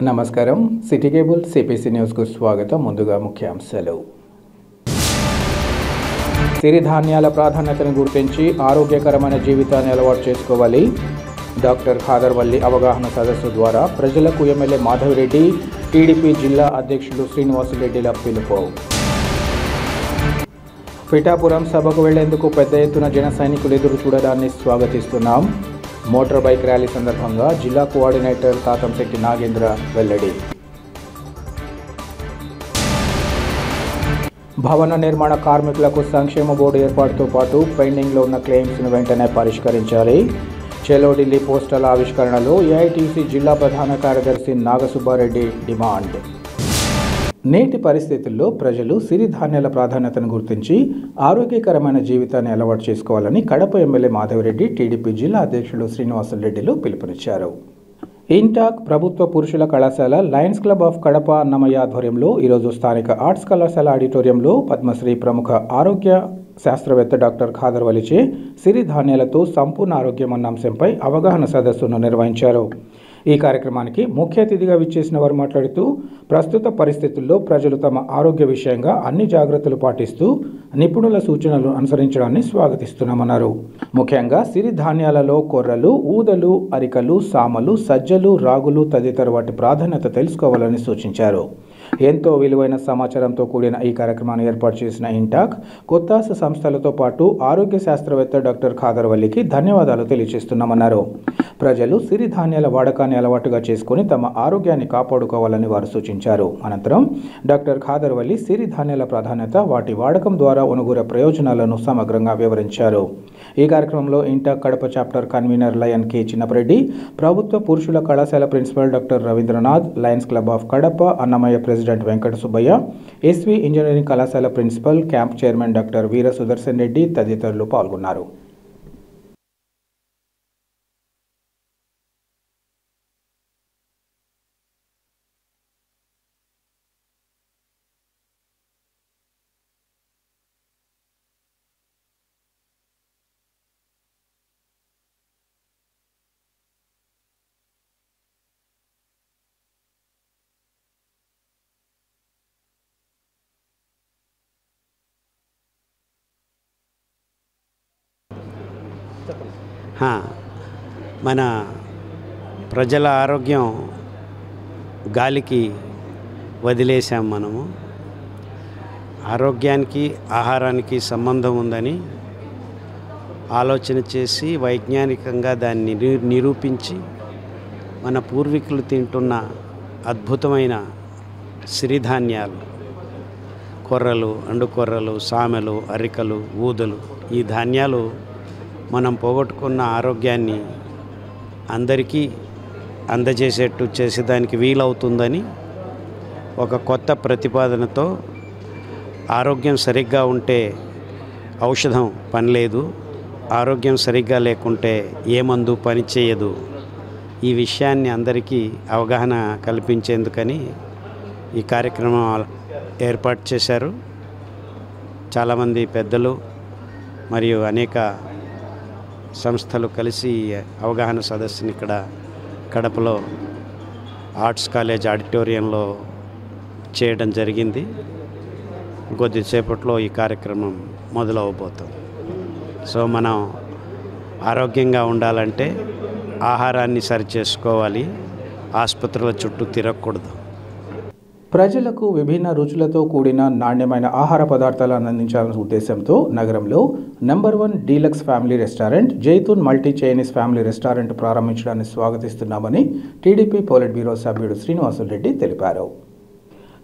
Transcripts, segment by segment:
నమస్కారం. City cable CPC న్యూస్కు స్వాగతం. ముందుగా ముఖ్యాంశాలు. సిరిధాన్యాల ప్రాధాన్యతను గుర్తించి ఆరోగ్యకరమైన జీవితాన్ని అలవాటు చేసుకోవాలి. డాక్టర్ ఖాదర్ వల్లి అవగాహన సదస్సు ద్వారా ప్రజలకు ఎమ్మెల్యే మాధవిరెడ్డి, టీడీపీ జిల్లా అధ్యక్షులు శ్రీనివాసులరెడ్డిల పిలుపు. పిఠాపురం సభకు వెళ్లేందుకు పెద్ద ఎత్తున జన సైనికులు ఎదురు చూడడాన్ని స్వాగతిస్తున్నాం. మోటార్ బైక్ ర్యాలీ సందర్భంగా జిల్లా కోఆర్డినేటర్ తాతంశెట్టి నాగేంద్ర వెల్లడి. భవన నిర్మాణ కార్మికులకు సంక్షేమ బోర్డు ఏర్పాటుతో పాటు పెండింగ్లో ఉన్న క్లెయిమ్స్ను వెంటనే పరిష్కరించాలి. చెలో ఢిల్లీ పోస్టల్ ఆవిష్కరణలో ఏఐటీసీ జిల్లా ప్రధాన కార్యదర్శి నాగసుబ్బారెడ్డి డిమాండ్. నేటి పరిస్థితుల్లో ప్రజలు సిరిధాన్యాల ప్రాధాన్యతను గుర్తించి ఆరోగ్యకరమైన జీవితాన్ని అలవాటు చేసుకోవాలని కడప ఎమ్మెల్యే మాధవిరెడ్డి, టీడీపీ జిల్లా అధ్యక్షులు శ్రీనివాసులరెడ్డిలు పిలుపునిచ్చారు. ఇంటాక్ ప్రభుత్వ పురుషుల కళాశాల Lions Club of Kadapa Annamayya ఆధ్వర్యంలో ఈరోజు స్థానిక ఆర్ట్స్ కళాశాల ఆడిటోరియంలో పద్మశ్రీ ప్రముఖ ఆరోగ్య శాస్త్రవేత్త డాక్టర్ ఖాదర్ వలిచే సిరిధాన్యాలతో సంపూర్ణ ఆరోగ్యం అన్న అంశంపై అవగాహన సదస్సును నిర్వహించారు. ఈ కార్యక్రమానికి ముఖ్య అతిథిగా విచ్చేసిన వారు మాట్లాడుతూ ప్రస్తుత పరిస్థితుల్లో ప్రజలు తమ ఆరోగ్య విషయంగా అన్ని జాగ్రత్తలు పాటిస్తూ నిపుణుల సూచనలు అనుసరించడాన్ని స్వాగతిస్తున్నామన్నారు. ముఖ్యంగా సిరిధాన్యాలలో కొర్రలు, ఊదలు, అరికలు, సామలు, సజ్జలు, రాగులు తదితర వాటి ప్రాధాన్యత తెలుసుకోవాలని సూచించారు. ఎంతో విలువైన సమాచారంతో కూడిన ఈ కార్యక్రమాన్ని ఏర్పాటు చేసిన ఇంటాక్, కొత్తాస సంస్థలతో పాటు ఆరోగ్య శాస్త్రవేత్త డాక్టర్ ఖాదర్ వల్లికి ధన్యవాదాలు తెలియజేస్తున్నామన్నారు. ప్రజలు సిరిధాన్యాల వాడకాన్ని అలవాటుగా చేసుకుని తమ ఆరోగ్యాన్ని కాపాడుకోవాలని వారు సూచించారు. అనంతరం డాక్టర్ ఖాదర్ వల్లి సిరిధాన్యాల ప్రాధాన్యత, వాటి వాడకం ద్వారా ఒనుగూరే ప్రయోజనాలను సమగ్రంగా వివరించారు. ఈ కార్యక్రమంలో INTACH Kadapa chapter convener lion K Chinnapareddy, ప్రభుత్వ పురుషుల కళాశాల principal doctor Ravindranath, Lions Club of Kadapa Annamayya president Venkata Subbaiah, SV engineering కళాశాల principal camp chairman doctor Veera Sudarshan Reddy తదితరులు పాల్గొన్నారు. మన ప్రజల ఆరోగ్యం గాలికి వదిలేసాం. మనము ఆరోగ్యానికి ఆహారానికి సంబంధం ఉందని ఆలోచన చేసి వైజ్ఞానికంగా దాన్ని నిరూపించి మన పూర్వీకులు తింటున్న అద్భుతమైన సిరిధాన్యాలు, కొర్రలు, అండుకొర్రలు, సామెలు, అరికలు, ఊదలు, ఈ ధాన్యాలు మనం పోగొట్టుకున్న ఆరోగ్యాన్ని అందరికీ అందజేసేట్టు చేసేదానికి వీలవుతుందని ఒక కొత్త ప్రతిపాదనతో ఆరోగ్యం సరిగ్గా ఉంటే ఔషధం పనిలేదు, ఆరోగ్యం సరిగ్గా లేకుంటే ఏ మందు పనిచేయదు, ఈ విషయాన్ని అందరికీ అవగాహన కల్పించేందుకని ఈ కార్యక్రమం ఏర్పాటు చేశారు. చాలామంది పెద్దలు మరియు అనేక సంస్థలు కలిసి అవగాహన సదస్సుని ఇక్కడ కడపలో ఆర్ట్స్ కాలేజ్ ఆడిటోరియంలో చేయడం జరిగింది. కొద్దిసేపట్లో ఈ కార్యక్రమం మొదలవబోతుంది. సో మనం ఆరోగ్యంగా ఉండాలంటే ఆహారాన్ని సరిచేసుకోవాలి, ఆసుపత్రుల చుట్టూ తిరగకూడదు. ప్రజలకు విభిన్న రుచులతో కూడిన నాణ్యమైన ఆహార పదార్థాలను అందించాలనే ఉద్దేశంతో నగరంలో number 1 deluxe family restaurant, Zaitoon multi Chinese family restaurant ప్రారంభించడాన్ని స్వాగతిస్తున్నామని టీడీపీ పోలిట్ బ్యూరో సభ్యుడు శ్రీనివాసులరెడ్డి తెలిపారు.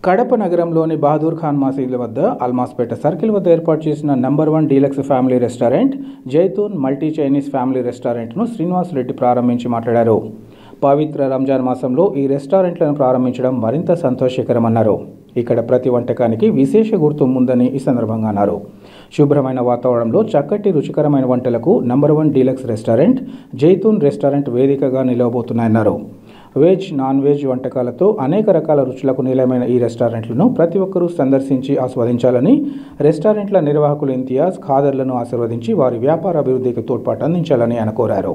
కడప నగరంలోని బహదూర్ ఖాన్ మసీద్ వద్ద అల్మాస్పేట సర్కిల్ వద్ద ఏర్పాటు చేసిన number 1 deluxe family restaurant, Zaitoon multi Chinese family రెస్టారెంట్ను శ్రీనివాసులరెడ్డి ప్రారంభించి మాట్లాడారు. పవిత్ర రంజాన్ మాసంలో ఈ రెస్టారెంట్లను ప్రారంభించడం మరింత సంతోషకరమన్నారు. ఇక్కడ ప్రతి వంటకానికి విశేష గుర్తింపు ఉందని ఈ సందర్భంగా అన్నారు. శుభ్రమైన వాతావరణంలో చక్కటి రుచికరమైన వంటలకు number 1 deluxe restaurant, Zaitoon restaurant వేదికగా నిలవబోతున్నాయన్నారు. వెజ్, నాన్ వెజ్ వంటకాలతో అనేక రకాల రుచులకు నిలయమైన ఈ రెస్టారెంట్లను ప్రతి ఒక్కరూ సందర్శించి ఆస్వాదించాలని రెస్టారెంట్ల నిర్వాహకులు ఇంతియాజ్, ఖాదర్లను ఆశీర్వదించి వారి వ్యాపార అభివృద్ధికి తోడ్పాటు అందించాలని ఆయన కోరారు.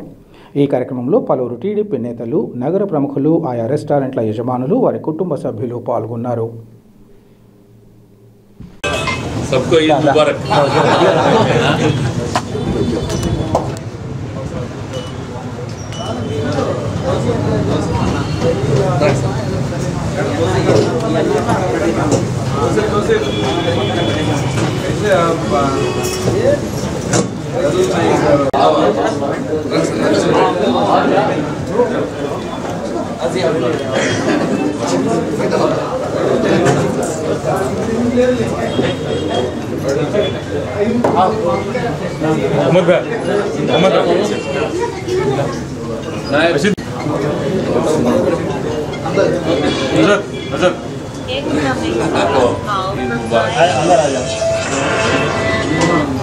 ఈ కార్యక్రమంలో పలువురు టీడీపీ నేతలు, నగర ప్రముఖులు, ఆయా రెస్టారెంట్ల యజమానులు, వారి కుటుంబ సభ్యులు పాల్గొన్నారు. सबको ईद मुबारक।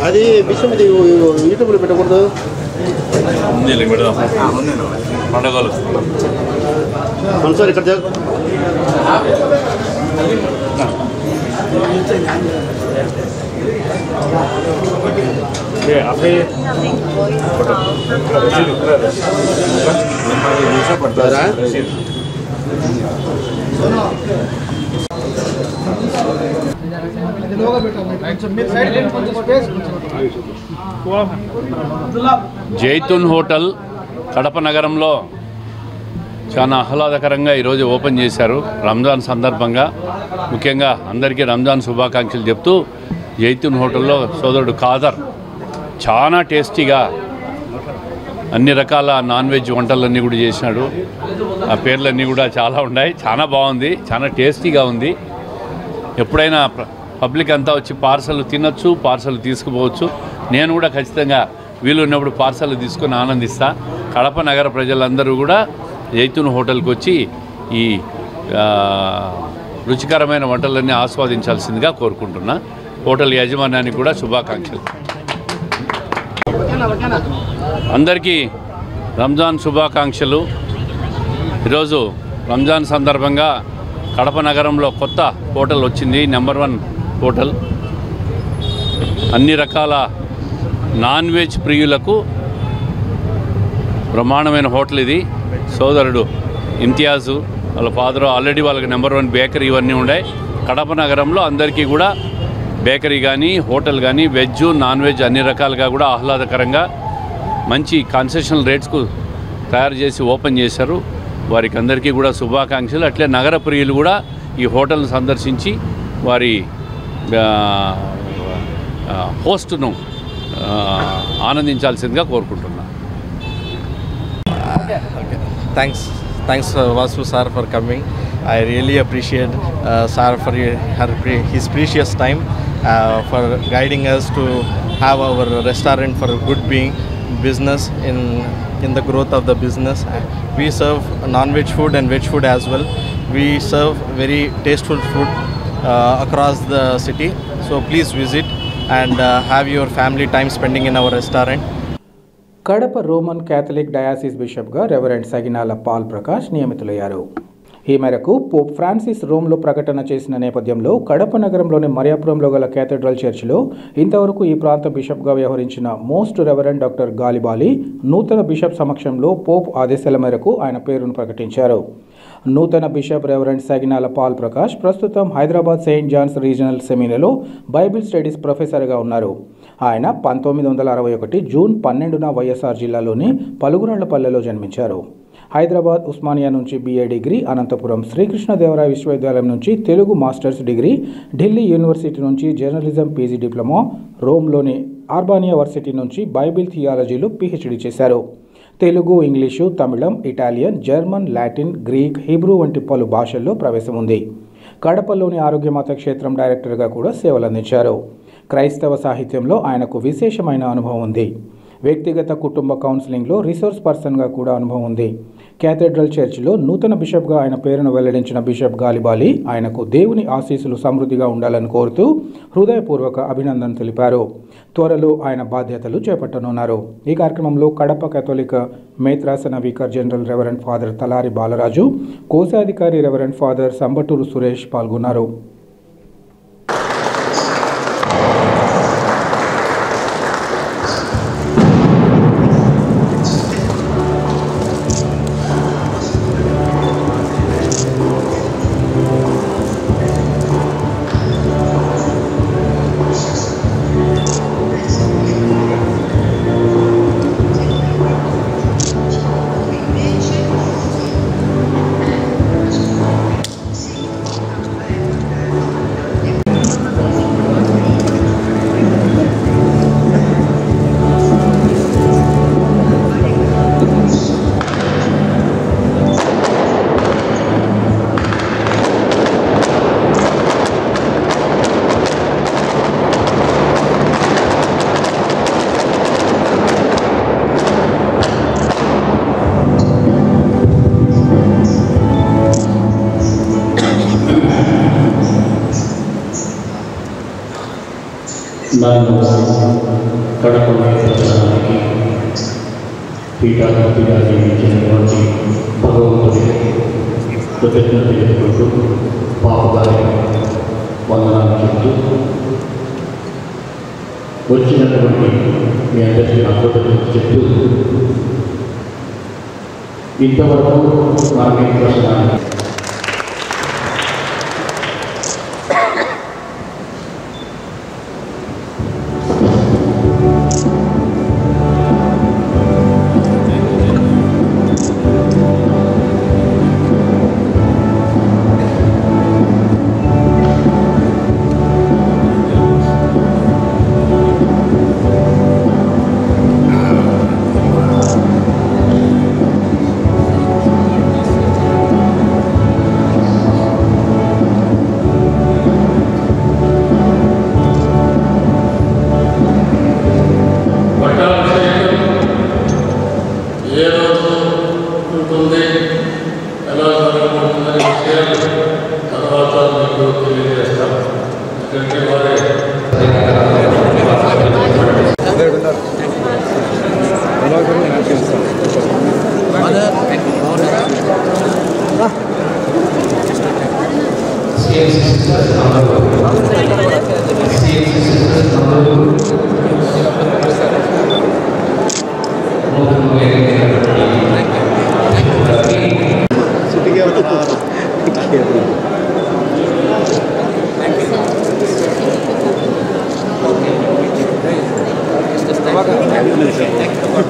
అది విషయం యూట్యూబ్లో పెట్టకూడదు. పండగలు సార్ ఇక్కడ పడతారా? జైతున్ హోటల్ కడప నగరంలో చాలా ఆహ్లాదకరంగా ఈరోజు ఓపెన్ చేశారు. రంజాన్ సందర్భంగా ముఖ్యంగా అందరికీ రంజాన్ శుభాకాంక్షలు చెప్తూ జైతున్ హోటల్లో సోదరుడు ఖాదర్ చాలా టేస్టీగా అన్ని రకాల నాన్ వెజ్ వంటలన్నీ కూడా చేసినాడు. ఆ పేర్లన్నీ కూడా చాలా ఉన్నాయి. చాలా బాగుంది, చాలా టేస్టీగా ఉంది. ఎప్పుడైనా పబ్లిక్ అంతా వచ్చి పార్సల్ తినొచ్చు, పార్సల్ తీసుకుపోవచ్చు. నేను కూడా ఖచ్చితంగా వీలున్నప్పుడు పార్సల్ తీసుకొని ఆనందిస్తా. కడప నగర ప్రజలందరూ కూడా జైతున్ హోటల్కి వచ్చి ఈ రుచికరమైన వంటలన్నీ ఆస్వాదించాల్సిందిగా కోరుకుంటున్నా. హోటల్ యాజమాన్యానికి కూడా శుభాకాంక్షలు. అందరికీ రంజాన్ శుభాకాంక్షలు. ఈరోజు రంజాన్ సందర్భంగా కడప నగరంలో కొత్త హోటల్ వచ్చింది, నెంబర్ 1 హోటల్. అన్ని రకాల నాన్ వెజ్ ప్రియులకు బ్రహ్మాండమైన హోటల్ ఇది. సోదరుడు ఇంతియాజు వాళ్ళ ఫాదరు ఆల్రెడీ వాళ్ళకి నెంబర్ 1 బేకరీ ఇవన్నీ ఉన్నాయి. కడప నగరంలో అందరికీ కూడా బేకరీ కానీ హోటల్ కానీ వెజ్ నాన్ వెజ్ అన్ని రకాలుగా కూడా ఆహ్లాదకరంగా మంచి కన్సెషనల్ రేట్స్కు తయారు చేసి ఓపెన్ చేశారు. వారికి అందరికీ కూడా శుభాకాంక్షలు. అట్లే నగర ప్రియులు కూడా ఈ హోటల్ను సందర్శించి వారి హోస్ట్ను ఆనందించాల్సిందిగా కోరుకుంటున్నాను. Thanks Vasu sir for coming. I really appreciate sir for his precious time for guiding us to have our restaurant for good being business in the growth of the business. We serve non-veg food and veg food as well. We serve very tasteful food across the city. So please visit and have your family time spending in our restaurant. Kadapa Roman Catholic diocese బిషప్గా reverend Saginala Paul Prakash నియమితులయ్యారు. ఈ మేరకు Pope Francis రోమ్లో ప్రకటన చేసిన నేపథ్యంలో కడప నగరంలోని మరియాపురంలో గల cathedral చర్చిలో ఇంతవరకు ఈ ప్రాంత బిషప్గా వ్యవహరించిన మోస్ట్ రెవరెండ్ డాక్టర్ గాలిబాలి నూతన బిషప్ సమక్షంలో పోప్ ఆదేశాల మేరకు ఆయన పేరును ప్రకటించారు. నూతన bishop reverend Saginala Paul Prakash ప్రస్తుతం హైదరాబాద్ సెయింట్ జాన్స్ రీజనల్ సెమినరీలో బైబిల్ స్టడీస్ ప్రొఫెసర్గా ఉన్నారు. ఆయన 1961 జూన్ 12న వైఎస్ఆర్ జిల్లాలోని పలుగురాళ్లపల్లెలో జన్మించారు. హైదరాబాద్ ఉస్మానియా నుంచి BA డిగ్రీ, అనంతపురం శ్రీకృష్ణదేవరాయ విశ్వవిద్యాలయం నుంచి Telugu masters degree, Delhi university నుంచి జర్నలిజం PG డిప్లొమా, రోమ్లోని ఆర్బానియా వర్సిటీ నుంచి బైబిల్ థియాలజీలో PhD చేశారు. తెలుగు, ఇంగ్లీషు, తమిళం, Italian, German, Latin, Greek, Hebrew వంటి పలు భాషల్లో ప్రవేశం ఉంది. కడపలోని ఆరోగ్యమాత క్షేత్రం డైరెక్టర్గా కూడా సేవలందించారు. క్రైస్తవ సాహిత్యంలో ఆయనకు విశేషమైన అనుభవం ఉంది. వ్యక్తిగత కుటుంబ కౌన్సిలింగ్లో రిసోర్స్ పర్సన్గా కూడా అనుభవం ఉంది. కేథడ్రల్ చర్చిలో నూతన బిషప్గా ఆయన పేరును వెల్లడించిన బిషప్ గాలిబాలి ఆయనకు దేవుని ఆశీస్సులు సమృద్ధిగా ఉండాలని కోరుతూ హృదయపూర్వక అభినందన తెలిపారు. త్వరలో ఆయన బాధ్యతలు చేపట్టనున్నారు. ఈ కార్యక్రమంలో కడప కేథోలిక మేత్రాసన vicar general reverend father Talari Balaraju, కోశాధికారి రెవరెండ్ ఫాదర్ సంబటూరు సురేష్ పాల్గొన్నారు. కడప ప్రచారానికి పీఠాధిపతిగా నియమించినటువంటి భగవంతుడి కృతజ్ఞత తెలుపుకుంటూ పాపగారి వందనాలు చెప్తూ వచ్చినటువంటి మీ అందరికీ నా కృతజ్ఞత చెప్తూ ఇంతవరకు మనకి ప్రశ్న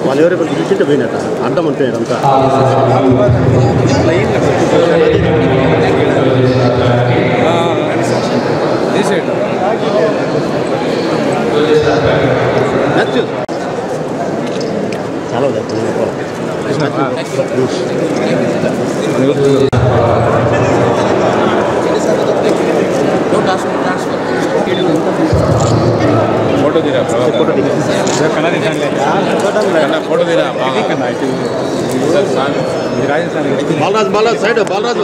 వాళ్ళు ఎవరైనా చూసింటే పోయినట్ట అర్థం అంతే అంతా చాలా फोटो दे रहा फोटो दे फोटो दे रहा బాలరాజు బాలరాజు సైడ్ బాలరాజు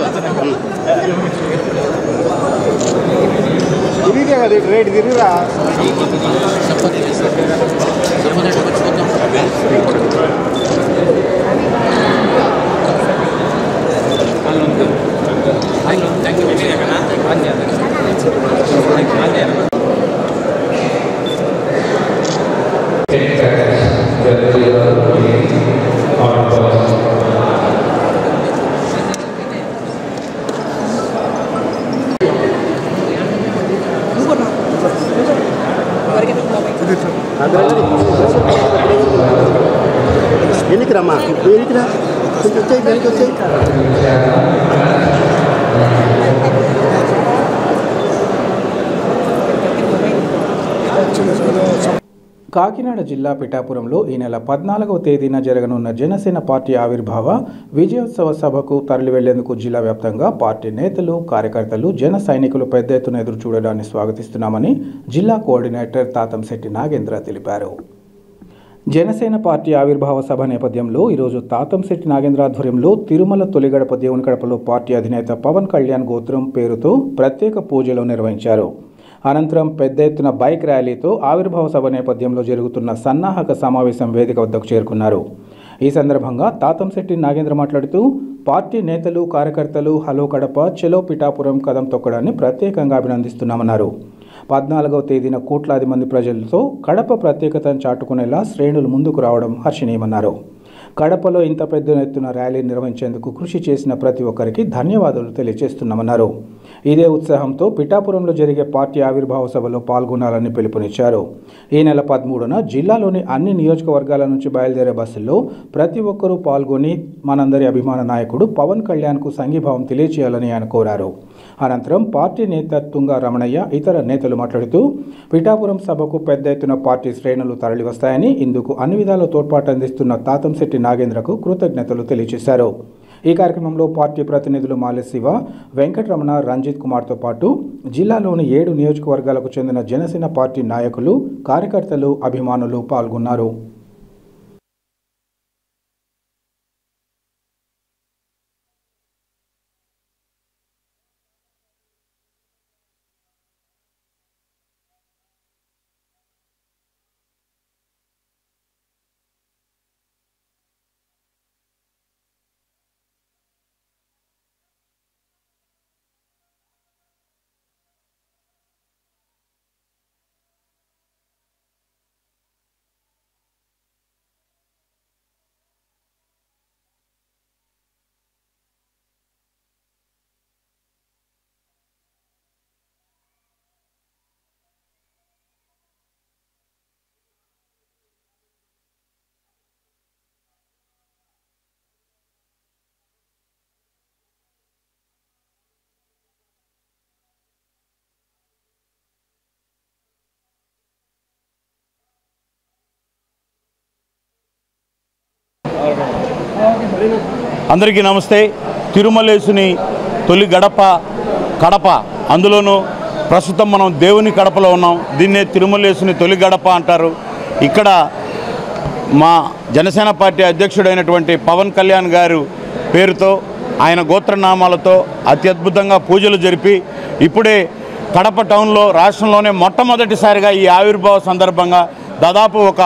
రేట్ తిరిగిరా ఎన్నికి రమ్మా ఎన్నికి రా కొంచెం వచ్చాయి వెనక్కి వచ్చాయి కాకినాడ జిల్లా పిఠాపురంలో ఈ నెల 14వ తేదీన జరగనున్న జనసేన పార్టీ ఆవిర్భావ విజయోత్సవ సభకు తరలి వెళ్లేందుకు జిల్లా వ్యాప్తంగా పార్టీ నేతలు కార్యకర్తలు జన సైనికులు పెద్ద ఎత్తున ఎదురు చూడడాన్ని స్వాగతిస్తున్నామని జిల్లా కోఆర్డినేటర్ తాతంశెట్టి నాగేంద్ర తెలిపారు. జనసేన పార్టీ ఆవిర్భావ సభ నేపథ్యంలో ఈరోజు తాతంశెట్టి నాగేంద్ర ఆధ్వర్యంలో తిరుమల తొలిగడప దేవుని కడపలో పార్టీ అధినేత పవన్ కళ్యాణ్ గోత్రం పేరుతో ప్రత్యేక పూజలు నిర్వహించారు. అనంతరం పెద్ద ఎత్తున బైక్ ర్యాలీతో ఆవిర్భావ సభ నేపథ్యంలో జరుగుతున్న సన్నాహక సమావేశం వేదిక వద్దకు చేరుకున్నారు. ఈ సందర్భంగా తాతంశెట్టి నాగేంద్ర మాట్లాడుతూ పార్టీ నేతలు కార్యకర్తలు హలో కడప చెలో పిఠాపురం కదం తొక్కడాన్ని ప్రత్యేకంగా అభినందిస్తున్నామన్నారు. 14వ తేదీన కోట్లాది మంది ప్రజలతో కడప ప్రత్యేకతను చాటుకునేలా శ్రేణులు ముందుకు రావడం హర్షణీయమన్నారు. కడపలో ఇంత పెద్ద ఎత్తున ర్యాలీ నిర్వహించేందుకు కృషి చేసిన ప్రతి ఒక్కరికి ధన్యవాదాలు తెలియజేస్తున్నామన్నారు. ఇదే ఉత్సాహంతో పిఠాపురంలో జరిగే పార్టీ ఆవిర్భావ సభలో పాల్గొనాలని పిలుపునిచ్చారు. ఈ నెల 13న జిల్లాలోని అన్ని నియోజకవర్గాల నుంచి బయలుదేరే బస్సుల్లో ప్రతి ఒక్కరూ పాల్గొని మనందరి అభిమాన నాయకుడు పవన్ కళ్యాణ్కు సంఘీభావం తెలియచేయాలని ఆయన కోరారు. అనంతరం పార్టీ నేత తుంగ రమణయ్య ఇతర నేతలు మాట్లాడుతూ పిఠాపురం సభకు పెద్ద ఎత్తున పార్టీ శ్రేణులు తరలివస్తాయని, ఇందుకు అన్ని విధాల తోడ్పాటు అందిస్తున్న తాతంశెట్టి నాగేంద్రకు కృతజ్ఞతలు తెలియజేశారు. ఈ కార్యక్రమంలో పార్టీ ప్రతినిధులు మాలె శివ, వెంకటరమణ, రంజిత్ కుమార్తో పాటు జిల్లాలోని 7 నియోజకవర్గాలకు చెందిన జనసేన పార్టీ నాయకులు, కార్యకర్తలు, అభిమానులు పాల్గొన్నారు. అందరికీ నమస్తే. తిరుమలేసుని తొలి గడప కడప, అందులోనూ ప్రస్తుతం మనం దేవుని కడపలో ఉన్నాం. దీన్నే తిరుమలేసుని తొలి గడప అంటారు. ఇక్కడ మా జనసేన పార్టీ అధ్యక్షుడైనటువంటి పవన్ కళ్యాణ్ గారు పేరుతో, ఆయన గోత్రనామాలతో అత్యద్భుతంగా పూజలు జరిపి ఇప్పుడే కడప టౌన్లో రాష్ట్రంలోనే మొట్టమొదటిసారిగా ఈ ఆవిర్భావ సందర్భంగా దాదాపు ఒక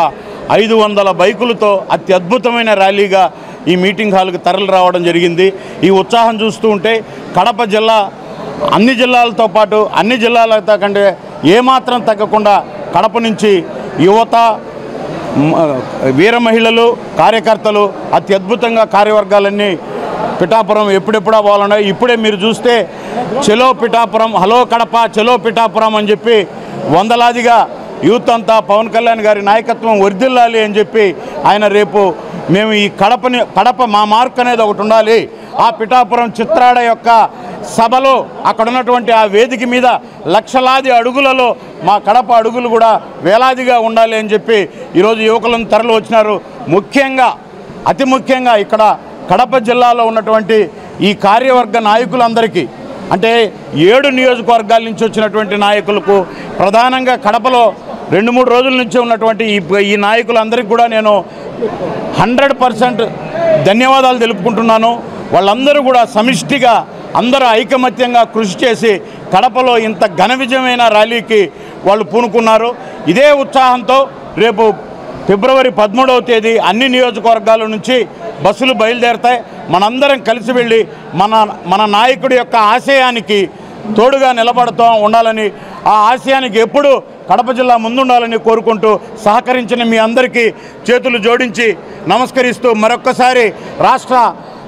500 బైకులతో అత్యద్భుతమైన ర్యాలీగా ఈ మీటింగ్ హాల్కి తరలి రావడం జరిగింది. ఈ ఉత్సాహం చూస్తూ ఉంటే కడప జిల్లా అన్ని జిల్లాలతో పాటు అన్ని జిల్లాలతో కంటే ఏమాత్రం తగ్గకుండా కడప నుంచి యువత, వీర మహిళలు, కార్యకర్తలు అత్యద్భుతంగా కార్యవర్గాలన్నీ పిఠాపురం ఎప్పుడెప్పుడా పోవాలన్నాయి. ఇప్పుడే మీరు చూస్తే చెలో పిఠాపురం, హలో కడప, చెలో పిఠాపురం అని చెప్పి వందలాదిగా యూత్ అంతా పవన్ కళ్యాణ్ గారి నాయకత్వం వర్ధిల్లాలి అని చెప్పి ఆయన రేపు మేము ఈ కడప మా మార్క్ అనేది ఒకటి ఉండాలి, ఆ పిఠాపురం చిత్రాడ యొక్క సభలో అక్కడ ఉన్నటువంటి ఆ వేదిక మీద లక్షలాది అడుగులలో మా కడప అడుగులు కూడా వేలాదిగా ఉండాలి అని చెప్పి ఈరోజు యువకులను తరలి వచ్చినారు. ముఖ్యంగా అతి ముఖ్యంగా ఇక్కడ కడప జిల్లాలో ఉన్నటువంటి ఈ కార్యవర్గ నాయకులందరికీ, అంటే 7 నియోజకవర్గాల నుంచి వచ్చినటువంటి నాయకులకు, ప్రధానంగా కడపలో 2-3 రోజుల నుంచి ఉన్నటువంటి ఈ నాయకులందరికీ కూడా నేను 100% ధన్యవాదాలు తెలుపుకుంటున్నాను. వాళ్ళందరూ కూడా సమిష్టిగా అందరూ ఐకమత్యంగా కృషి చేసి కడపలో ఇంత ఘన విజయమైన ర్యాలీకి వాళ్ళు పూనుకున్నారు. ఇదే ఉత్సాహంతో రేపు ఫిబ్రవరి 13వ తేదీ అన్ని నియోజకవర్గాల నుంచి బస్సులు బయలుదేరతాయి. మనందరం కలిసి వెళ్ళి మన నాయకుడి యొక్క ఆశయానికి తోడుగా నిలబడుతూ ఉండాలని, ఆ ఆశయానికి ఎప్పుడు కడప జిల్లా ముందుండాలని కోరుకుంటూ సహకరించిన మీ అందరికీ చేతులు జోడించి నమస్కరిస్తూ మరొక్కసారి రాష్ట్ర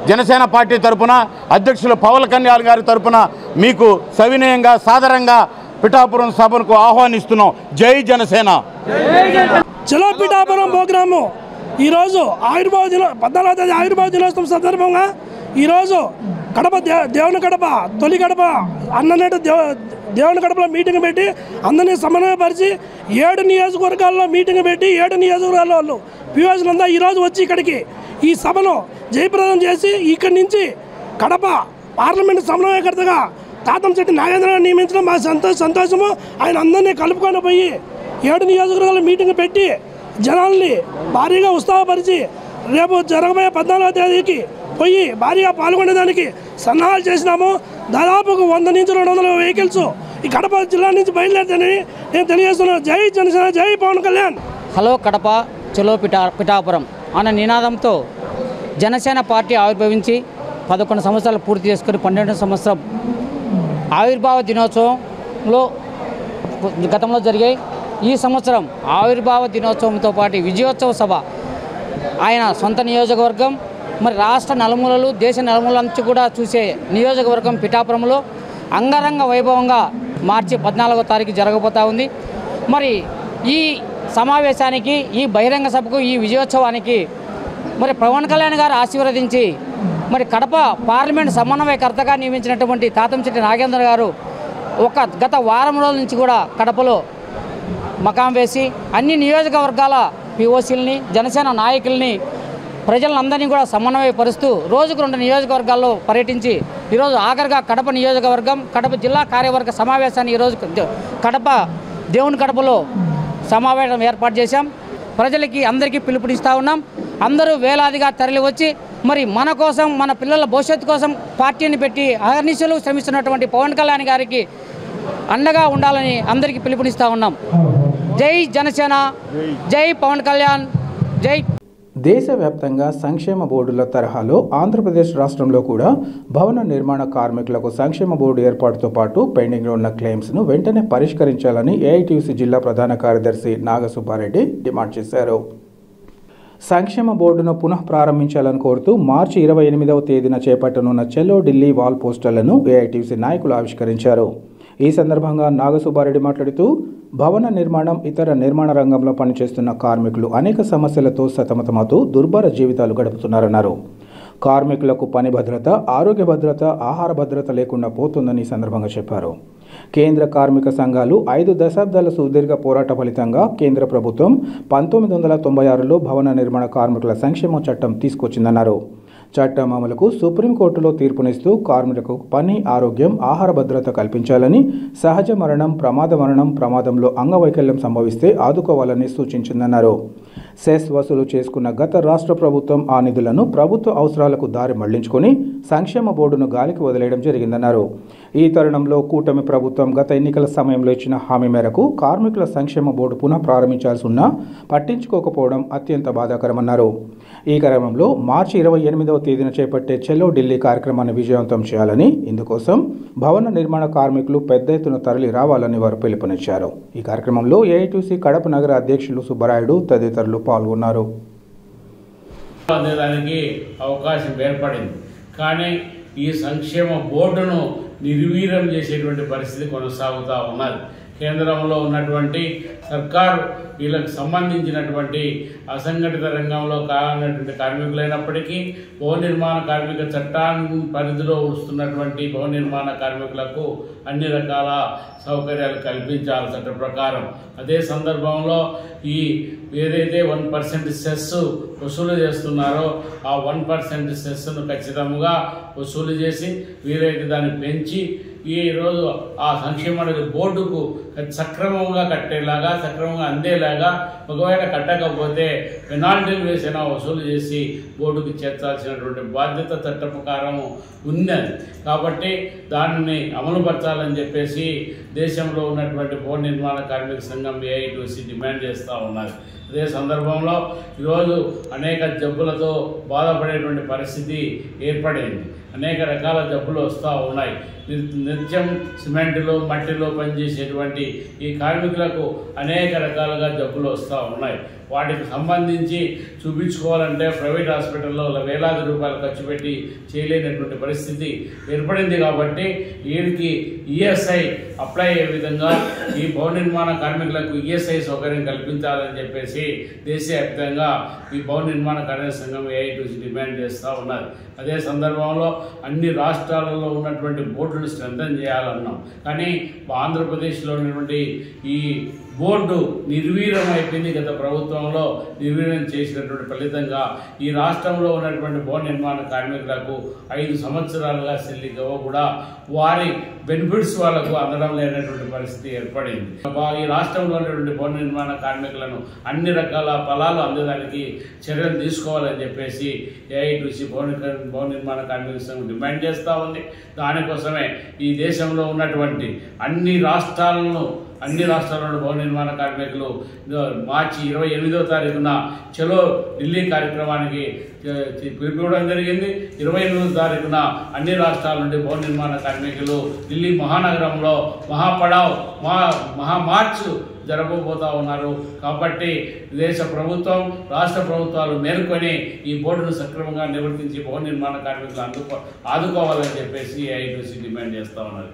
జనసేన పార్టీ తరపున అధ్యక్షులు పవన్ కళ్యాణ్ గారి తరపున మీకు సవినయంగా సాదరంగా పిఠాపురం సభకు ఆహ్వానిస్తున్నాం. జై జనసేన. చలో పిఠాపురం ప్రోగ్రాము ఈరోజు ఆవిర్భావ 14వ తేదీ ఆవిర్భావ దినోత్సవం సందర్భంగా ఈరోజు కడప దేవుని కడప తొలి గడప అన్నట్టు దేవుని కడపలో మీటింగ్ పెట్టి అందరినీ సమన్వయపరిచి 7 నియోజకవర్గాల్లో మీటింగ్ పెట్టి 7 నియోజకవర్గాల వాళ్ళు పిఓజీలంతా ఈరోజు వచ్చి ఇక్కడికి ఈ సభను జయప్రదం చేసి ఇక్కడి నుంచి కడప పార్లమెంటు సమన్వయకర్తగా తాతంశెట్టి నాగేంద్ర నియమించడం మా సంతోషము. ఆయన అందరినీ కలుపుకొని పోయి 7 నియోజకవర్గాల మీటింగ్ పెట్టి జనాల్ని భారీగా ఉత్సాహపరిచి రేపు జరగబోయే 14వ తేదీకి పోయి భారీగా పాల్గొనేదానికి సన్నాహాలు చేసినాము. దాదాపు 100 నుంచి 200 వెహికల్స్ ఈ కడప జిల్లా నుంచి బయలుదేరుతాయని నేను తెలియజేస్తున్నాను. జై జనసేన, జై పవన్ కళ్యాణ్. హలో కడప, చలో పిఠాపురం అన్న నినాదంతో జనసేన పార్టీ ఆవిర్భవించి 11 సంవత్సరాలు పూర్తి చేసుకుని 12వ సంవత్సరం ఆవిర్భావ దినోత్సవంలో గతంలో జరిగాయి. ఈ సంవత్సరం ఆవిర్భావ దినోత్సవంతో పాటు విజయోత్సవ సభ ఆయన సొంత నియోజకవర్గం, మరి రాష్ట్ర నలుమూలలు దేశ నలుమూలల నుంచి కూడా చూసే నియోజకవర్గం పిఠాపురంలో అంగరంగ వైభవంగా మార్చి 14వ తారీఖు జరగబోతూ ఉంది. మరి ఈ సమావేశానికి, ఈ బహిరంగ సభకు, ఈ విజయోత్సవానికి మరి పవన్ కళ్యాణ్ గారు ఆశీర్వదించి మరి కడప పార్లమెంట్ సమన్వయకర్తగా నియమించినటువంటి తాతంశెట్టి నాగేంద్ర గారు గత వారం రోజుల నుంచి కూడా కడపలో మకాం వేసి అన్ని నియోజకవర్గాల పిఓసీలని, జనసేన నాయకుల్ని, ప్రజలందరినీ కూడా సమన్వయపరుస్తూ రోజుకు 2 నియోజకవర్గాల్లో పర్యటించి ఈరోజు ఆఖరిగా కడప నియోజకవర్గం, కడప జిల్లా కార్యవర్గ సమావేశాన్ని ఈరోజు కడప దేవుని కడపలో సమావేశం ఏర్పాటు చేశాం. ప్రజలకి అందరికీ పిలుపునిస్తూ ఉన్నాం. అందరూ వేలాదిగా తరలి వచ్చి మరి మన కోసం, మన పిల్లల భవిష్యత్తు కోసం పార్టీని పెట్టి అహర్నిశలు శ్రమిస్తున్నటువంటి పవన్ కళ్యాణ్ గారికి అండగా ఉండాలని అందరికీ పిలుపునిస్తూ ఉన్నాం. జై జనసేన, జై పవన్ కళ్యాణ్, జై. దేశవ్యాప్తంగా సంక్షేమ బోర్డుల తరహాలో ఆంధ్రప్రదేశ్ రాష్ట్రంలో కూడా భవన నిర్మాణ కార్మికులకు సంక్షేమ బోర్డు ఏర్పాటుతో పాటు పెండింగ్లో ఉన్న క్లెయిమ్స్ను వెంటనే పరిష్కరించాలని ఏఐటీయూసీ జిల్లా ప్రధాన కార్యదర్శి నాగసుబ్బారెడ్డి డిమాండ్ చేశారు. సంక్షేమ బోర్డును పునః ప్రారంభించాలని కోరుతూ మార్చి 28వ తేదీన చేపట్టనున్న చెలో ఢిల్లీ వాల్ పోస్టర్లను ఏఐటీయూసీ నాయకులు ఆవిష్కరించారు. ఈ సందర్భంగా నాగసుబ్బారెడ్డి మాట్లాడుతూ భవన నిర్మాణం, ఇతర నిర్మాణ రంగంలో పనిచేస్తున్న కార్మికులు అనేక సమస్యలతో సతమతమవుతూ దుర్భర జీవితాలు గడుపుతున్నారన్నారు. కార్మికులకు పని భద్రత, ఆరోగ్య భద్రత, ఆహార భద్రత లేకుండా పోతుందని ఈ సందర్భంగా చెప్పారు. కేంద్ర కార్మిక సంఘాలు 5 దశాబ్దాల సుదీర్ఘ పోరాట ఫలితంగా కేంద్ర ప్రభుత్వం 1996లో భవన నిర్మాణ కార్మికుల సంక్షేమ చట్టం తీసుకొచ్చిందన్నారు. చట్టం అమలుకు సుప్రీంకోర్టులో తీర్పునిస్తూ కార్మికులకు పని, ఆరోగ్యం, ఆహార భద్రత కల్పించాలని, సహజ మరణం, ప్రమాదంలో అంగవైకల్యం సంభవిస్తే ఆదుకోవాలని సూచించిందన్నారు. సెస్ వసూలు చేసుకున్న గత రాష్ట్ర ప్రభుత్వం ఆ నిధులను ప్రభుత్వ అవసరాలకు దారి మళ్లించుకొని సంక్షేమ బోర్డును గాలికి వదిలేయడం జరిగిందన్నారు. ఈ తరుణంలో కూటమి ప్రభుత్వం గత ఎన్నికల సమయంలో ఇచ్చిన హామీ మేరకు కార్మికుల సంక్షేమ బోర్డు పునః ప్రారంభించాల్సి ఉన్నా పట్టించుకోకపోవడం అత్యంత బాధాకరమన్నారు. ఈ క్రమంలో మార్చి 28వ తేదీన చేపట్టే చలో ఢిల్లీ కార్యక్రమాన్ని విజయవంతం చేయాలని, ఇందుకోసం భవన నిర్మాణ కార్మికులు పెద్ద ఎత్తున తరలి రావాలని వారు పిలుపునిచ్చారు. ఈ కార్యక్రమంలో ఏఐటీసీ కడప నగర అధ్యక్షులు సుబ్బరాయుడు తదితరులు పాల్గొన్నారు. దానికి అవకాశం ఏర్పడింది, కానీ ఈ సంక్షేమ బోర్డును నిర్వీర్యం చేసేటువంటి పరిస్థితి కొనసాగుతూ ఉన్నది. కేంద్రంలో ఉన్నటువంటి సర్కారు వీళ్ళకు సంబంధించినటువంటి అసంఘటిత రంగంలో కానటువంటి కార్మికులైనప్పటికీ భవన నిర్మాణ కార్మిక చట్టాన్ని పరిధిలో వస్తున్నటువంటి భవన నిర్మాణ కార్మికులకు అన్ని రకాల సౌకర్యాలు కల్పించాలి చట్ట ప్రకారం. అదే సందర్భంలో ఈ ఏదైతే 1% సెస్ వసూలు చేస్తున్నారో ఆ 1% సెస్ను ఖచ్చితంగా వసూలు చేసి వీరైతే దాన్ని పెంచి ఈరోజు ఆ సంక్షేమ బోర్డుకు సక్రమంగా కట్టేలాగా, సక్రమంగా అందేలాగా, ఒకవేళ కట్టకపోతే పెనాల్టీలు వేసినా వసూలు చేసి బోర్డుకు చేర్చాల్సినటువంటి బాధ్యత చట్ట ప్రకారం ఉన్నది. కాబట్టి దానిని అమలుపరచాలని చెప్పేసి దేశంలో ఉన్నటువంటి భవన నిర్మాణ కార్మిక సంఘం ఏఐటీసీ డిమాండ్ చేస్తూ ఉన్నది. అదే సందర్భంలో ఈరోజు అనేక జబ్బులతో బాధపడేటువంటి పరిస్థితి ఏర్పడింది. అనేక రకాల జబ్బులు వస్తూ ఉన్నాయి. నిత్యం సిమెంటులో, మట్టిలో పనిచేసేటువంటి ఈ కార్మికులకు అనేక రకాలుగా జబ్బులు వస్తూ ఉన్నాయి. వాటికి సంబంధించి చూపించుకోవాలంటే ప్రైవేట్ హాస్పిటల్లో వేలాది రూపాయలు ఖర్చు పెట్టి చేయలేనటువంటి పరిస్థితి ఏర్పడింది. కాబట్టి వీరికి ఈఎస్ఐ అప్లై అయ్యే విధంగా ఈ భవన నిర్మాణ కార్మికులకు ఈఎస్ఐ సౌకర్యం కల్పించాలని చెప్పేసి దేశవ్యాప్తంగా ఈ భవన నిర్మాణ కార్మిక సంఘం ఏఐటీసీ డిమాండ్ చేస్తూ ఉన్నది. అదే సందర్భంలో అన్ని రాష్ట్రాలలో ఉన్నటువంటి బోర్డును స్ట్రెంథన్ చేయాలన్నాం, కానీ ఆంధ్రప్రదేశ్లో ఉన్నటువంటి ఈ బోర్డు నిర్వీర్యం అయిపోయింది. గత ప్రభుత్వంలో నిర్వీర్యం చేసినటువంటి ఫలితంగా ఈ రాష్ట్రంలో ఉన్నటువంటి భవన నిర్మాణ కార్మికులకు 5 సంవత్సరాలుగా సెల్లిగవ కూడా వారి బెనిఫిట్స్ వాళ్లకు అందడం లేనటువంటి పరిస్థితి ఏర్పడింది. ఈ రాష్ట్రంలో ఉన్నటువంటి భవన నిర్మాణ కార్మికులను అన్ని రకాల ఫలాలు అందడానికి చర్యలు తీసుకోవాలని చెప్పేసి ఏఐటీసీ భవన నిర్మాణ కార్మిక సంఘం డిమాండ్ చేస్తూ ఉంది. దానికోసమే ఈ దేశంలో ఉన్నటువంటి అన్ని రాష్ట్రాలలో భవన నిర్మాణ కార్మికులు మార్చి 28వ తారీఖున చలో ఢిల్లీ కార్యక్రమానికి పిలుపుకోవడం జరిగింది. 28వ తారీఖున అన్ని రాష్ట్రాల నుండి భవన నిర్మాణ కార్మికులు ఢిల్లీ మహానగరంలో మహా మార్చ్ జరగబోతా ఉన్నారు. కాబట్టి దేశ ప్రభుత్వం, రాష్ట్ర ప్రభుత్వాలు మేల్కొని ఈ బోర్డును సక్రమంగా నిర్వర్తించి భవన నిర్మాణ కార్మికులు ఆదుకోవాలని చెప్పేసి ఏఐటీసీ డిమాండ్ చేస్తూ ఉన్నారు.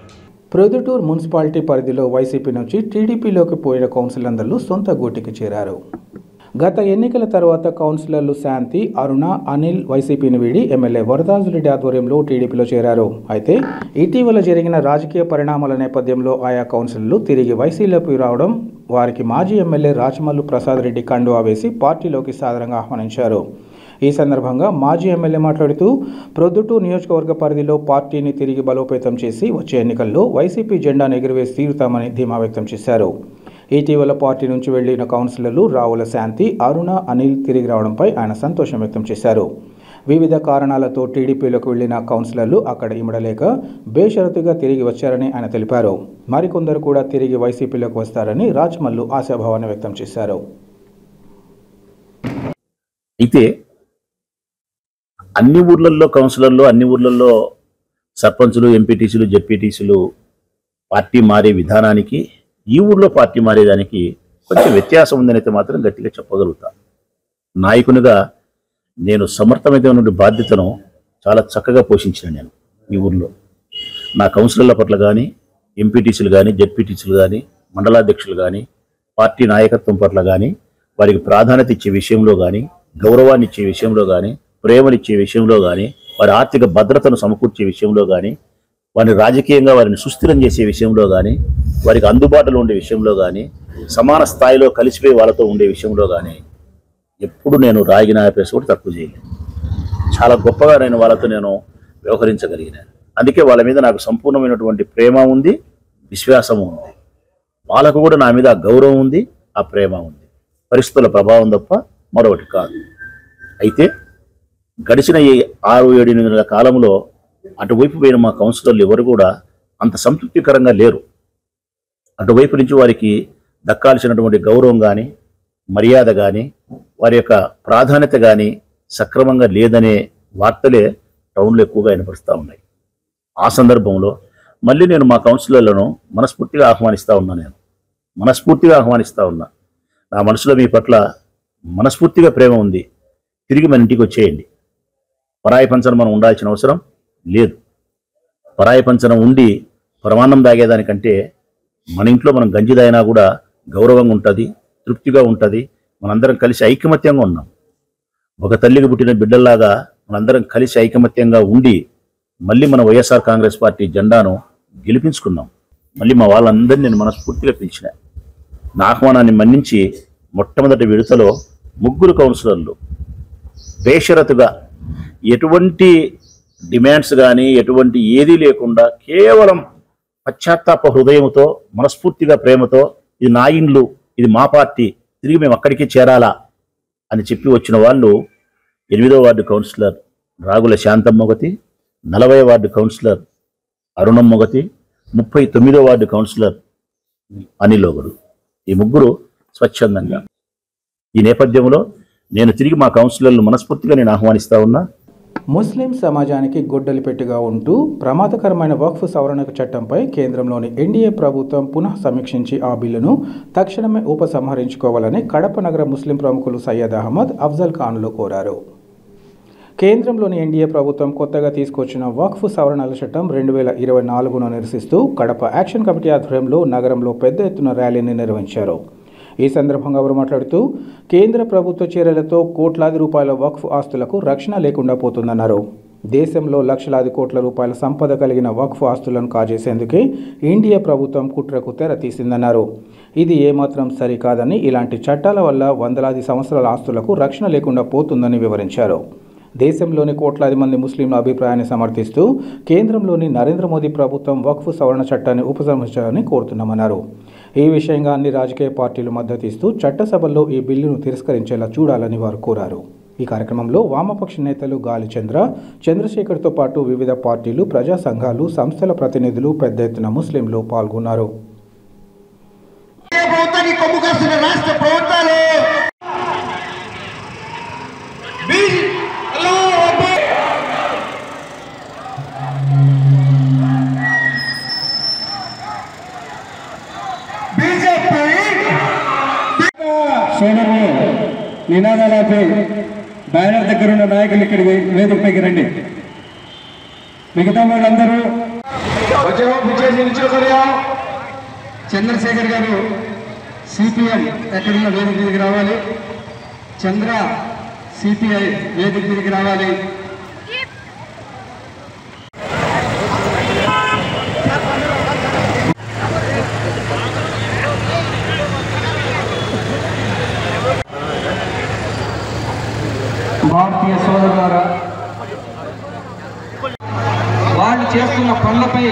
ప్రొద్దుటూరు మున్సిపాలిటీ పరిధిలో వైసీపీ నుంచి టీడీపీలోకి పోయిన కౌన్సిలర్లు సొంత గూటికి చేరారు. గత ఎన్నికల తర్వాత కౌన్సిలర్లు శాంతి, అరుణ, అనిల్ వైసీపీని వీడి ఎమ్మెల్యే వరదాజురెడ్డి ఆధ్వర్యంలో టీడీపీలో చేరారు. అయితే ఇటీవల జరిగిన రాజకీయ పరిణామాల నేపథ్యంలో ఆయా కౌన్సిలర్లు తిరిగి వైసీపీలోకి రావడం వారికి మాజీ ఎమ్మెల్యే రాచమల్లు ప్రసాద్ రెడ్డి కండువా వేసి పార్టీలోకి సాదరంగా ఆహ్వానించారు. ఈ సందర్భంగా మాజీ ఎమ్మెల్యే మాట్లాడుతూ ప్రొద్దుటూరు నియోజకవర్గ పరిధిలో పార్టీని తిరిగి బలోపేతం చేసి వచ్చే ఎన్నికల్లో వైసీపీ జెండాను ఎగురవేసి తీరుతామని ధీమా వ్యక్తం చేశారు. ఇటీవల పార్టీ నుంచి వెళ్లిన కౌన్సిలర్లు రావుల శాంతి, అరుణ, అనిల్ తిరిగి రావడంపై ఆయన సంతోషం వ్యక్తం చేశారు. వివిధ కారణాలతో టీడీపీలోకి వెళ్లిన కౌన్సిలర్లు అక్కడ ఇమడలేక బేషరతుగా తిరిగి వచ్చారని ఆయన తెలిపారు. మరికొందరు కూడా తిరిగి వైసీపీలోకి వస్తారని రాచమల్లు ఆశాభావాన్ని వ్యక్తం చేశారు. అయితే అన్ని ఊర్లలో కౌన్సిలర్లు, అన్ని ఊర్లలో సర్పంచులు, ఎంపీటీసీలు, జెడ్పీటీసీలు పార్టీ మారే విధానానికి ఈ ఊర్లో పార్టీ మారేదానికి కొంచెం వ్యత్యాసం ఉందని అయితే మాత్రం గట్టిగా చెప్పగలుగుతా. నాయకునిగా నేను సమర్థమైనటువంటి బాధ్యతను చాలా చక్కగా పోషించిన నేను ఈ ఊర్లో. నా కౌన్సిలర్ల పట్ల కానీ, ఎంపీటీసీలు కానీ, జెడ్పీటీసీలు కానీ, మండలాధ్యక్షులు కానీ, పార్టీ నాయకత్వం పట్ల కానీ, వారికి ప్రాధాన్యత ఇచ్చే విషయంలో కానీ, గౌరవాన్ని ఇచ్చే విషయంలో కానీ, ప్రేమనిచ్చే విషయంలో కానీ, వారి ఆర్థిక భద్రతను సమకూర్చే విషయంలో కానీ, వారిని రాజకీయంగా వారిని సుస్థిరం చేసే విషయంలో కానీ, వారికి అందుబాటులో ఉండే విషయంలో కానీ, సమాన స్థాయిలో కలిసిపోయి వాళ్ళతో ఉండే విషయంలో కానీ ఎప్పుడు నేను రాగిన ఆపేసి కూడా తక్కువ చేయలేదు. చాలా గొప్పగా నేను వాళ్ళతో నేను వ్యవహరించగలిగినాను. అందుకే వాళ్ళ మీద నాకు సంపూర్ణమైనటువంటి ప్రేమ ఉంది, విశ్వాసము ఉంది. వాళ్ళకు కూడా నా మీద గౌరవం ఉంది, ఆ ప్రేమ ఉంది. పరిస్థితుల ప్రభావం తప్ప మరొకటి కాదు. అయితే గడిచిన ఈ 6-7 నెలల కాలంలో అటువైపు పోయిన మా కౌన్సిలర్లు ఎవరు కూడా అంత సంతృప్తికరంగా లేరు. అటువైపు నుంచి వారికి దక్కాల్సినటువంటి గౌరవం కానీ, మర్యాద కానీ, వారి యొక్క ప్రాధాన్యత కానీ సక్రమంగా లేదనే వార్తలే టౌన్లో ఎక్కువగా వినపరుస్తూ ఉన్నాయి. ఆ సందర్భంలో మళ్ళీ నేను మా కౌన్సిలర్లను మనస్ఫూర్తిగా ఆహ్వానిస్తూ ఉన్నా. నా మనసులో మీ పట్ల మనస్ఫూర్తిగా ప్రేమ ఉంది. తిరిగి మన ఇంటికి వచ్చేయండి. పరాయి పంచనం మనం ఉండాల్సిన అవసరం లేదు. పరాయి పంచనం ఉండి పరమాన్నం తాగేదానికంటే మన ఇంట్లో మనం గంజి తాగినా కూడా గౌరవంగా ఉంటుంది, తృప్తిగా ఉంటుంది. మనందరం కలిసి ఐకమత్యంగా ఉన్నాం. ఒక తల్లికి పుట్టిన బిడ్డల్లాగా మనందరం కలిసి ఐకమత్యంగా ఉండి మళ్ళీ మన వైఎస్ఆర్ కాంగ్రెస్ పార్టీ జెండాను గెలిపించుకున్నాం. మళ్ళీ మా వాళ్ళందరినీ నేను మనస్ఫూర్తిగా పిలిచిన. నా ఆహ్వానాన్ని మన్నించి మొట్టమొదటి విడతలో 3 కౌన్సిలర్లు బేషరతుగా ఎటువంటి డిమాండ్స్ కానీ ఎటువంటి ఏదీ లేకుండా కేవలం పశ్చాత్తాప హృదయంతో, మనస్ఫూర్తిగా ప్రేమతో, ఇది నా ఇండ్లు, ఇది మా పార్టీ, తిరిగి మేము అక్కడికి చేరాలా అని చెప్పి వచ్చిన వాళ్ళు 8వ వార్డు కౌన్సిలర్ రాగుల శాంతమ్మొగతి, 40వ వార్డు కౌన్సిలర్ అరుణమ్మొగతి, 39వ వార్డు కౌన్సిలర్ అనిలోగుడు. ఈ 3 స్వచ్ఛందంగా. ఈ నేపథ్యంలో నేను తిరిగి మా కౌన్సిలర్లు మనస్ఫూర్తిగా నేను ఆహ్వానిస్తా ఉన్నా. ముస్లిం సమాజానికి గొడ్డలి పెట్టిగా ఉంటూ ప్రమాదకరమైన వక్ఫ్ సవరణ చట్టంపై కేంద్రంలోని ఎన్డీఏ ప్రభుత్వం పునః సమీక్షించి ఆ బిల్లును తక్షణమే ఉపసంహరించుకోవాలని కడప నగర ముస్లిం ప్రముఖులు సయ్యద్ అహ్మద్ అఫ్జల్ ఖాన్లు కోరారు. కేంద్రంలోని ఎన్డీఏ ప్రభుత్వం కొత్తగా తీసుకొచ్చిన వక్ఫ్ సవరణల చట్టం 2024ను నిరసిస్తూ కడప యాక్షన్ కమిటీ ఆధ్వర్యంలో నగరంలో పెద్ద ఎత్తున ర్యాలీని నిర్వహించారు. ఈ సందర్భంగా వారు మాట్లాడుతూ కేంద్ర ప్రభుత్వ చర్యలతో కోట్లాది రూపాయల వక్ఫ్ ఆస్తులకు రక్షణ లేకుండా పోతుందన్నారు. దేశంలో లక్షలాది కోట్ల రూపాయల సంపద కలిగిన వక్ఫ్ ఆస్తులను కాజేసేందుకే ఎన్డీఏ ప్రభుత్వం కుట్రకు తెర తీసిందన్నారు. ఇది ఏమాత్రం సరికాదని, ఇలాంటి చట్టాల వల్ల వందలాది సంవత్సరాల ఆస్తులకు రక్షణ లేకుండా పోతుందని వివరించారు. దేశంలోని కోట్లాది మంది ముస్లింల అభిప్రాయాన్ని సమర్థిస్తూ కేంద్రంలోని నరేంద్ర మోదీ ప్రభుత్వం వక్ఫ్ సవరణ చట్టాన్ని ఉపసంహరించాలని కోరుతున్నామన్నారు. ఈ విషయంగా అన్ని రాజకీయ పార్టీలు మద్దతు ఇస్తూ చట్టసభల్లో ఈ బిల్లును తిరస్కరించేలా చూడాలని వారు కోరారు. ఈ కార్యక్రమంలో వామపక్ష నేతలు గాలి చంద్రశేఖర్తో పాటు వివిధ పార్టీలు, ప్రజా సంఘాలు, సంస్థల ప్రతినిధులు పెద్ద ఎత్తున ముస్లింలు పాల్గొన్నారు. సోదరులు నినాదాలపై బ్యానర్ దగ్గర ఉన్న నాయకులు ఇక్కడికి వేదికపైకి రండి. మిగతా వాళ్ళందరూ చంద్రశేఖర్ గారు సిపిఎం ఎక్కడున్న వేదిక మీదకి రావాలి. చంద్ర సిపిఐ వేదిక మీదకి రావాలి. భారతీయ సోదరులారా, వాళ్ళు చేస్తున్న పనులపై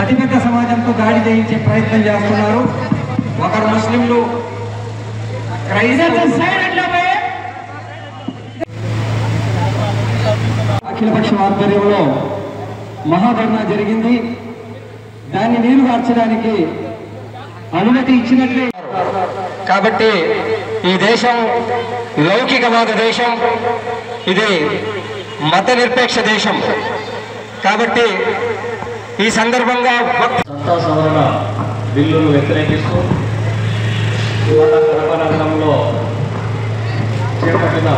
అతిపెద్ద సమాజంతో దాడి చేయించే ప్రయత్నం చేస్తున్నారు. ఒకరు ముస్లింలు, అఖిలపక్షం ఆధ్వర్యంలో మహాధర్నా జరిగింది. దాన్ని నీరు మార్చడానికి అనుమతి ఇచ్చినట్లే. కాబట్టి ఈ దేశం లౌకికవాద దేశం, ఇది మత నిరపేక్ష దేశం. కాబట్టి ఈ సందర్భంగా చట్ట సవరణ బిల్లును వ్యతిరేకిస్తూ ఇవాళ కడప నగరంలో చేపట్టిన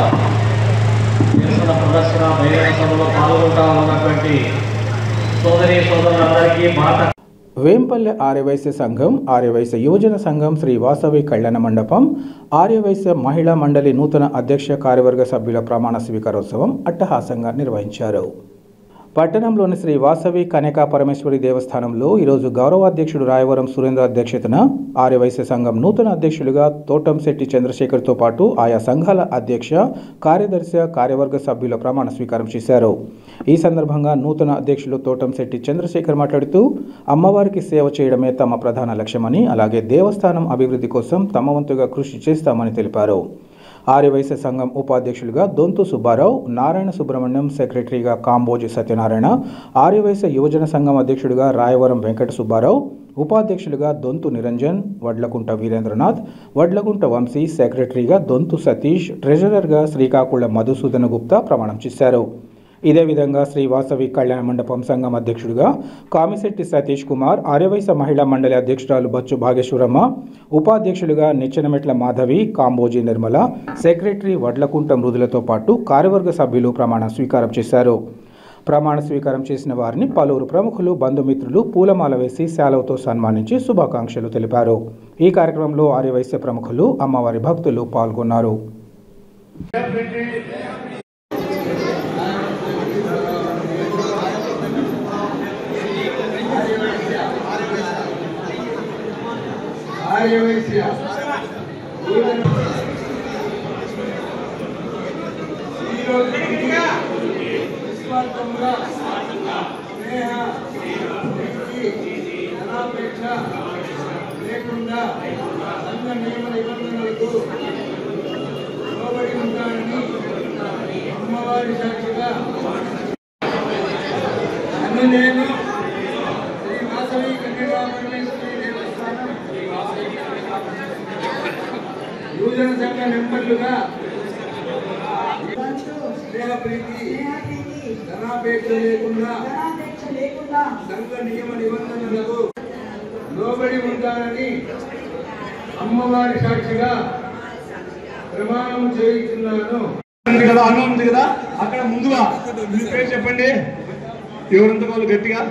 నిరసన ప్రదర్శన బహిరంగ సభలో పాల్గొంటా ఉన్నటువంటి సోదరులందరికీ మాట. వేంపల్లె ఆర్యవైశ్య సంఘం, ఆర్యవైశ్య యువజన సంఘం, శ్రీ వాసవి కళ్యాణ మండపం, ఆర్యవైశ్య మహిళా మండలి నూతన అధ్యక్ష కార్యవర్గ సభ్యుల ప్రమాణ స్వీకారోత్సవం అట్టహాసంగా నిర్వహించారు. పట్టణంలోని శ్రీ వాసవి కనక పరమేశ్వరి దేవస్థానంలో ఈరోజు గౌరవాధ్యక్షుడు రాయవరం సురేంద్ర అధ్యక్షతన ఆర్యవైశ్య సంఘం నూతన అధ్యక్షులుగా తోటంశెట్టి చంద్రశేఖర్తో పాటు ఆయా సంఘాల అధ్యక్ష, కార్యదర్శి, కార్యవర్గ సభ్యుల ప్రమాణ స్వీకారం చేశారు. ఈ సందర్భంగా నూతన అధ్యక్షులు తోటంశెట్టి చంద్రశేఖర్ మాట్లాడుతూ అమ్మవారికి సేవ చేయడమే తమ ప్రధాన లక్ష్యమని, అలాగే దేవస్థానం అభివృద్ధి కోసం తమ వంతుగా కృషి చేస్తామని తెలిపారు. ఆర్యవైశ్య సంఘం ఉపాధ్యక్షులుగా దొంతు సుబ్బారావు, నారాయణ సుబ్రహ్మణ్యం, సెక్రటరీగా కాంబోజి సత్యనారాయణ, ఆర్యవైశ్య యువజన సంఘం అధ్యక్షుడిగా రాయవరం వెంకట సుబ్బారావు, ఉపాధ్యక్షులుగా దొంతు నిరంజన్, వడ్లకుంట వీరేంద్రనాథ్, వడ్లకుంట వంశీ, సెక్రటరీగా దొంతు సతీష్, ట్రెజరర్గా శ్రీకాకుళం మధుసూదన గుప్తా ప్రమాణం చేశారు. ఇదే విధంగా శ్రీ వాసవి కళ్యాణ మండపం సంఘం అధ్యక్షుడిగా కామిశెట్టి సతీష్ కుమార్, ఆర్యవైశ్య మహిళా మండలి అధ్యక్షురాలు బచ్చు భాగేశ్వరమ్మ, ఉపాధ్యక్షులుగా నిచ్చెనమెట్ల మాధవి, కాంబోజీ నిర్మల, సెక్రటరీ వడ్లకుంట మృదులతో పాటు కార్యవర్గ సభ్యులు ప్రమాణ స్వీకారం చేశారు. ప్రమాణ స్వీకారం చేసిన వారిని పలువురు ప్రముఖులు, బంధుమిత్రులు పూలమాల వేసి శాలువతో సన్మానించి శుభాకాంక్షలు తెలిపారు. ఈ కార్యక్రమంలో ఆర్యవైశ్య ప్రముఖులు, అమ్మవారి భక్తులు పాల్గొన్నారు. ఆర్యవైశ్య ఈరోజు నిస్వార్థంగా స్నేహ, ధనాపేక్ష లేకుండా సంఘ నియమ నిబంధనలకు లోబడి ఉంటానని అమ్మవారి సాక్షిగా నేను శ్రీ వాసవి కన్యకా పరమేశ్వరి దేవస్థానం యువజన సంఘ మెంబర్లుగా స్నేహ ప్రీతి, ధనాపేక్ష లేకుండా సంఘ నియమ నిబంధనలకు లోబడి ఉంటానని అమ్మవారి సాక్షిగా ప్రమాణం చేయించున్నాను. అన్నం ఉంది కదా, అక్కడ ముందుగా మీ పేరు చెప్పండి. ఎవరంతా వాళ్ళు గట్టిగా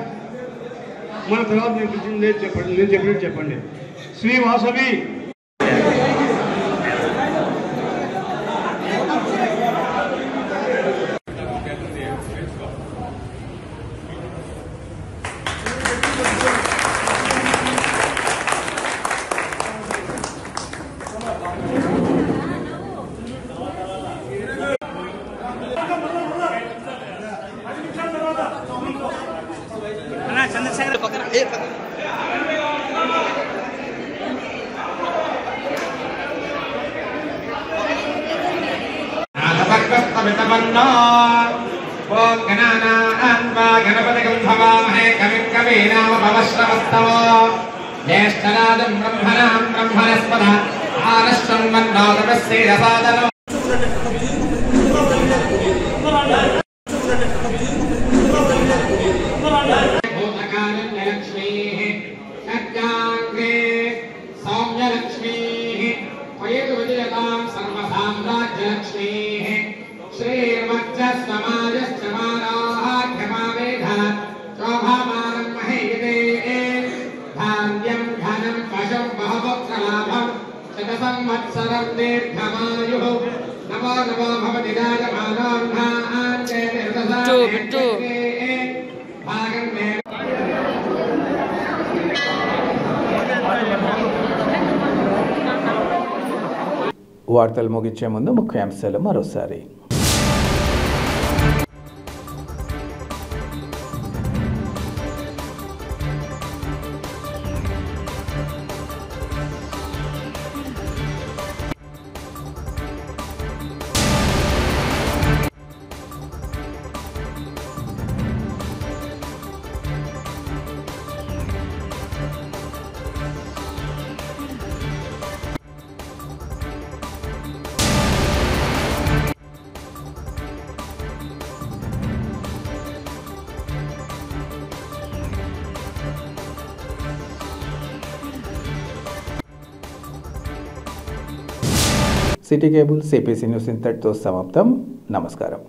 మన తర్వాత నేను పిలిచింది చెప్పండి, నేను చెప్పినట్టు చెప్పండి. శ్రీ వాసవి ज्येष्ठराजं ब्रह्मणां ब्रह्मणस्पद आनश्चं मन्नोतपस्यैरसादनम् भूतकालक्ष्मीः सत्याङ्गे सौम्यलक्ष्मीः पयतुविजयतां सर्वसाम्राज्यलक्ष्मीः श्रीर्वक्षस्वमाजश्च मारोहाढ्यमावेध शोभामानं महेयते धान्यं धनं पशुं बहुपुत्रलाभं शतसंवत्सरं दीर्घमायुः नमो नमो भवति राजमानोऽह्नान् भागं मे వార్తలు ముగించే ముందు ముఖ్యాంశాలు మరోసారి. సిటీ కేబుల్ సిపిసి న్యూస్ ఇంతటితో సమాప్తం. నమస్కారం.